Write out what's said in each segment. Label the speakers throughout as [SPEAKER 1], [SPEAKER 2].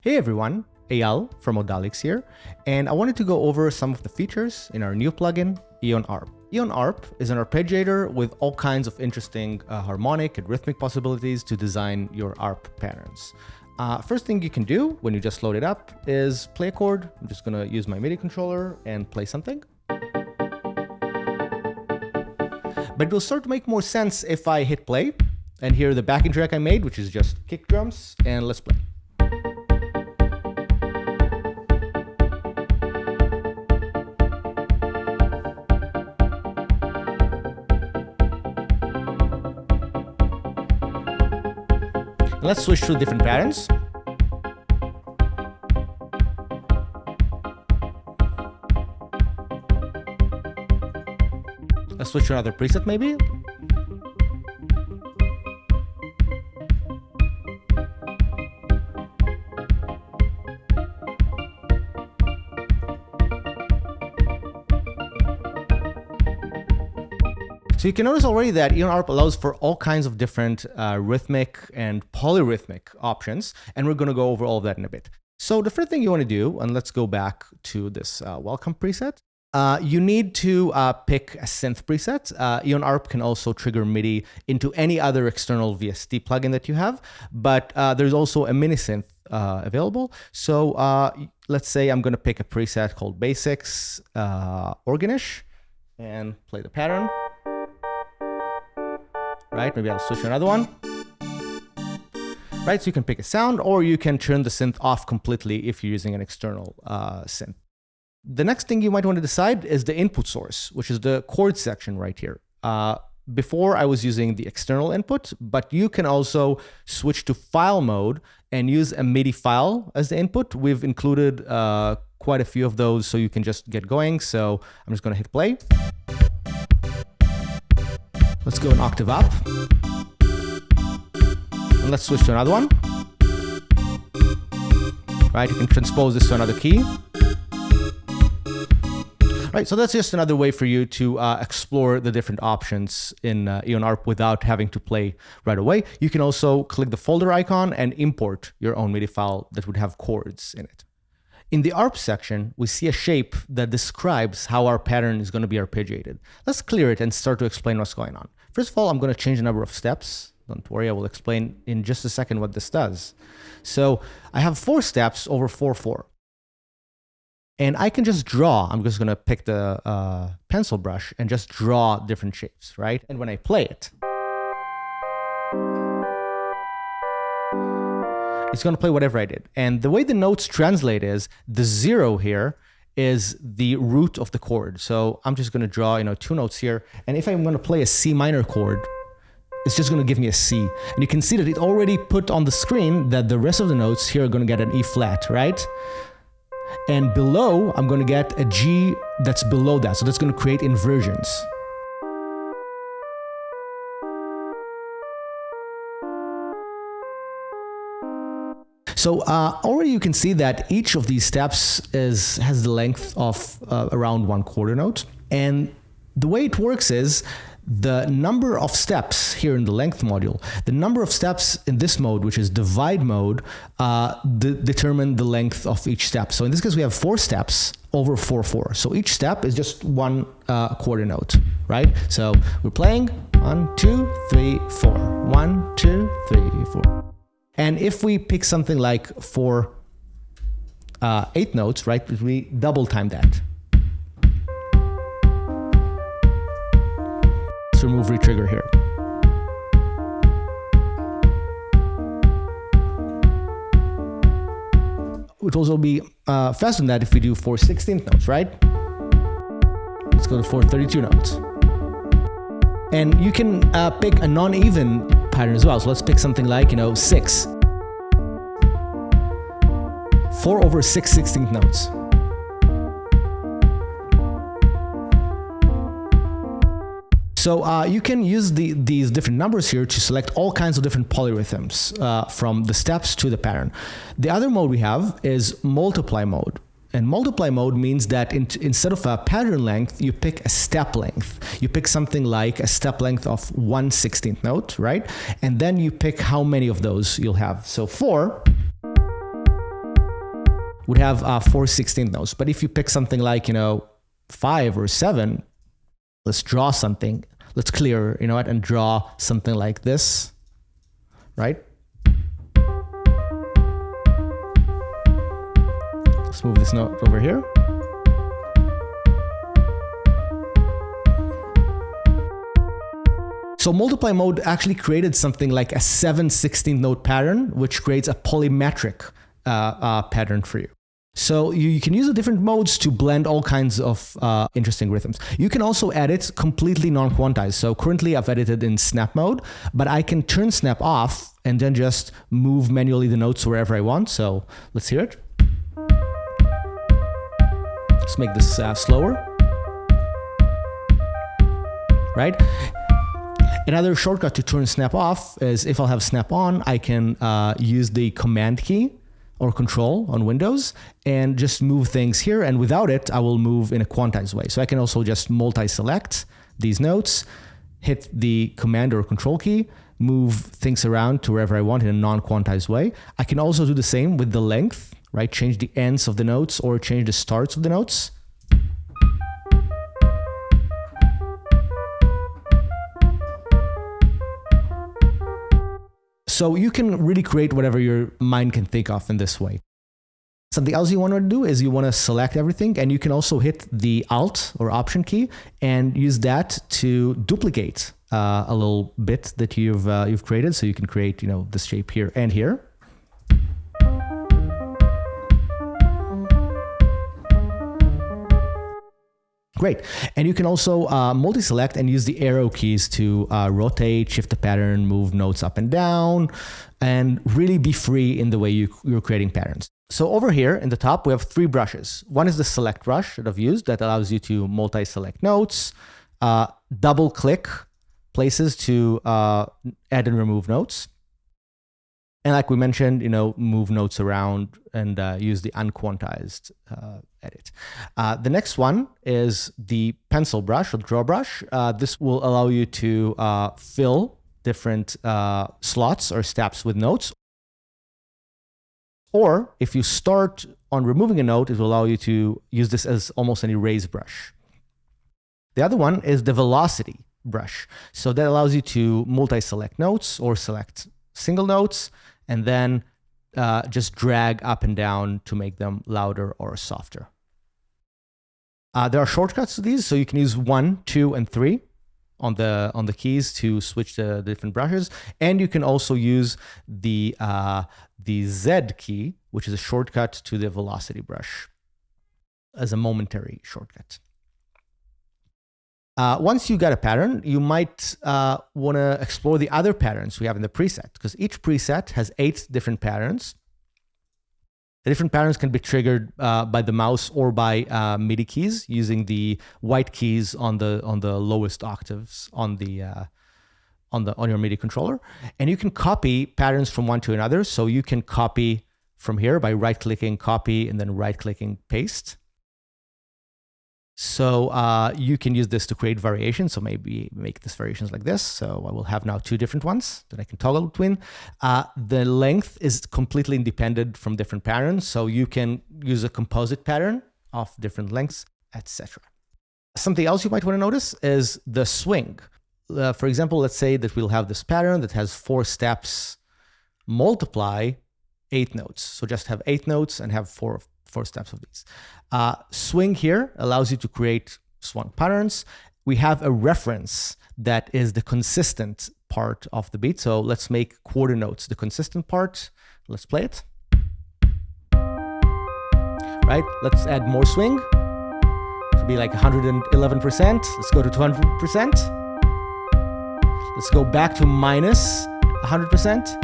[SPEAKER 1] Hey everyone, Eyal from Modalix here, and I wanted to go over some of the features in our new plugin, EON-Arp. EON-Arp is an arpeggiator with all kinds of interesting harmonic and rhythmic possibilities to design your ARP patterns. First thing you can do when you just load it up is play a chord. I'm just gonna use my MIDI controller and play something. But it will start to make more sense if I hit play and hear the backing track I made, which is just kick drums, and let's play. Let's switch to different patterns. Let's switch to another preset maybe. So you can notice already that EON-Arp allows for all kinds of different rhythmic and polyrhythmic options, and we're going to go over all of that in a bit. So the first thing you want to do, and let's go back to this welcome preset, you need to pick a synth preset. EON-Arp can also trigger MIDI into any other external VST plugin that you have, but there's also a mini synth available. So let's say I'm going to pick a preset called Basics Organish and play the pattern. Right, maybe I'll switch to another one. Right, so you can pick a sound, or you can turn the synth off completely if you're using an external synth. The next thing you might want to decide is the input source, which is the chord section right here. Before I was using the external input, but you can also switch to file mode and use a MIDI file as the input. We've included quite a few of those so you can just get going. So I'm just going to hit play. Let's go an octave up. And let's switch to another one. Right, you can transpose this to another key. Right, so that's just another way for you to explore the different options in EON-Arp without having to play right away. You can also click the folder icon and import your own MIDI file that would have chords in it. In the ARP section, we see a shape that describes how our pattern is going to be arpeggiated. Let's clear it and start to explain what's going on. First of all, I'm going to change the number of steps. Don't worry, I will explain in just a second what this does. So I have 4 steps over 4/4. And I can just draw. I'm just going to pick the pencil brush and just draw different shapes, right? And when I play it, it's going to play whatever I did. And the way the notes translate is the 0 here is the root of the chord. So I'm just going to draw, 2 notes here. And if I'm going to play a C minor chord, it's just going to give me a C. And you can see that it already put on the screen that the rest of the notes here are going to get an E flat, right? And below, I'm going to get a G that's below that. So that's going to create inversions. So already you can see that each of these steps has the length of around 1 quarter note. And the way it works is the number of steps here in the length module, the number of steps in this mode, which is divide mode, determine the length of each step. So in this case, we have 4 steps over 4/4. So each step is just 1 quarter note, right? So we're playing 1, 2, 3, 4. 1, 2, 3, 4. And if we pick something like for 8 notes, right, we double time that. Let's remove retrigger here. It would also be faster than that if we do 4/16 notes, right? Let's go to 4/32 notes. And you can pick a non-even pattern as well. So let's pick something like, 6. 4 over 6/16 notes. So you can use these different numbers here to select all kinds of different polyrhythms from the steps to the pattern. The other mode we have is multiply mode. And multiply mode means that instead of a pattern length, you pick a step length. You pick something like a step length of 1/16 note, right? And then you pick how many of those you'll have. So 4 would have 4/16 notes. But if you pick something like, 5 or 7, let's draw something. Let's clear, and draw something like this, right? Let's move this note over here. So multiply mode actually created something like a 7/16 note pattern, which creates a polymetric pattern for you. So you can use the different modes to blend all kinds of interesting rhythms. You can also edit completely non-quantized. So currently I've edited in snap mode, but I can turn snap off and then just move manually the notes wherever I want. So let's hear it. Let's make this slower, right? Another shortcut to turn snap off is if I'll have snap on, I can use the command key or control on Windows and just move things here. And without it, I will move in a quantized way. So I can also just multi-select these notes, hit the command or control key, move things around to wherever I want in a non-quantized way. I can also do the same with the length, right? Change the ends of the notes or change the starts of the notes. So you can really create whatever your mind can think of in this way. Something else you want to do is you want to select everything, and you can also hit the Alt or Option key and use that to duplicate a little bit that you've created. So you can create, this shape here and here. Great. And you can also multi-select and use the arrow keys to rotate, shift the pattern, move notes up and down, and really be free in the way you're creating patterns. So over here in the top, we have 3 brushes. One is the select brush that I've used that allows you to multi-select notes, double click places to add and remove notes. And like we mentioned, move notes around and use the unquantized edit. The next one is the pencil brush or draw brush. This will allow you to fill different slots or steps with notes. Or if you start on removing a note, it will allow you to use this as almost an erase brush. The other one is the velocity brush. So that allows you to multi-select notes or select single notes, and then just drag up and down to make them louder or softer. There are shortcuts to these, so you can use 1, 2, and 3 on the keys to switch the different brushes, and you can also use the Z key, which is a shortcut to the velocity brush, as a momentary shortcut. Once you got a pattern, you might want to explore the other patterns we have in the preset, because each preset has 8 different patterns. The different patterns can be triggered by the mouse or by MIDI keys using the white keys on the lowest octaves on your MIDI controller. And you can copy patterns from one to another. So you can copy from here by right-clicking copy and then right-clicking paste. So you can use this to create variations. So maybe make this variations like this. So I will have now 2 different ones that I can toggle between. The length is completely independent from different patterns. So you can use a composite pattern of different lengths, etc. Something else you might want to notice is the swing. For example, let's say that we'll have this pattern that has 4 steps, multiply 8 notes. So just have 8 notes and have 4 steps of these. Swing here allows you to create swung patterns. We have a reference that is the consistent part of the beat. So let's make quarter notes the consistent part. Let's play it. Right, let's add more swing. It should be like 111%. Let's go to 200%. Let's go back to minus 100%.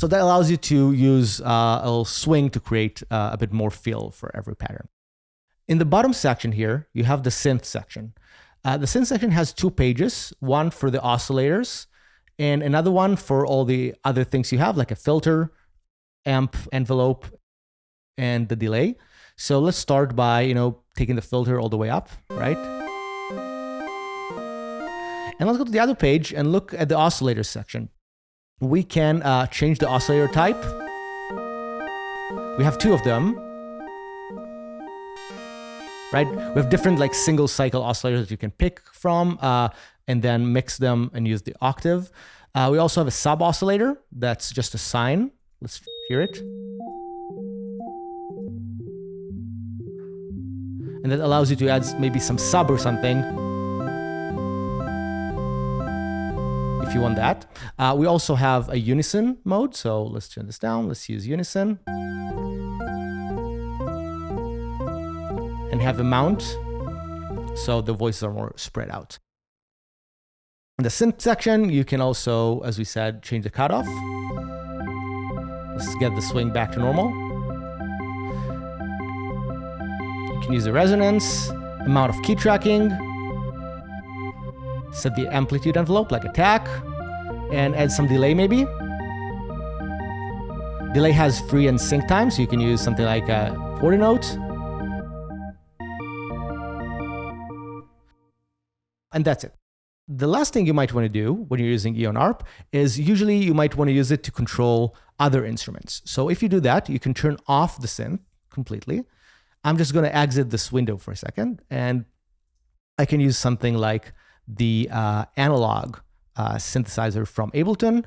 [SPEAKER 1] So that allows you to use a little swing to create a bit more feel for every pattern. In the bottom section here, you have the synth section. The synth section has 2 pages, one for the oscillators and another one for all the other things you have, like a filter, amp, envelope, and the delay. So let's start by, taking the filter all the way up, right? And let's go to the other page and look at the oscillator section. We can change the oscillator type. We have two of them, right? We have different like single cycle oscillators you can pick from and then mix them and use the octave. We also have a sub oscillator that's just a sine. Let's hear it. And that allows you to add maybe some sub or something if you want that. We also have a unison mode. So let's turn this down. Let's use unison. And have a mount, so the voices are more spread out. In the synth section, you can also, as we said, change the cutoff. Let's get the swing back to normal. You can use the resonance, amount of key tracking, set the amplitude envelope like attack, and add some delay maybe. Delay has free and sync time, so you can use something like a 40 note. And that's it. The last thing you might want to do when you're using EON-Arp is usually you might want to use it to control other instruments. So if you do that, you can turn off the synth completely. I'm just going to exit this window for a second, and I can use something like the analog synthesizer from Ableton.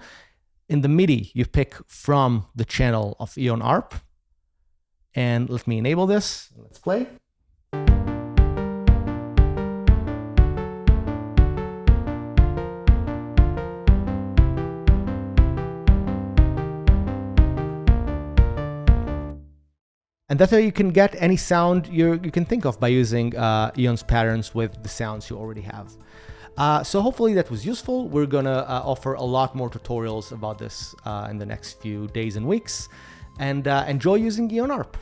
[SPEAKER 1] In the MIDI, you pick from the channel of EON-Arp. And let me enable this. Let's play. And that's how you can get any sound you can think of by using EON's patterns with the sounds you already have. So hopefully that was useful. We're gonna offer a lot more tutorials about this in the next few days and weeks. And enjoy using EON-Arp.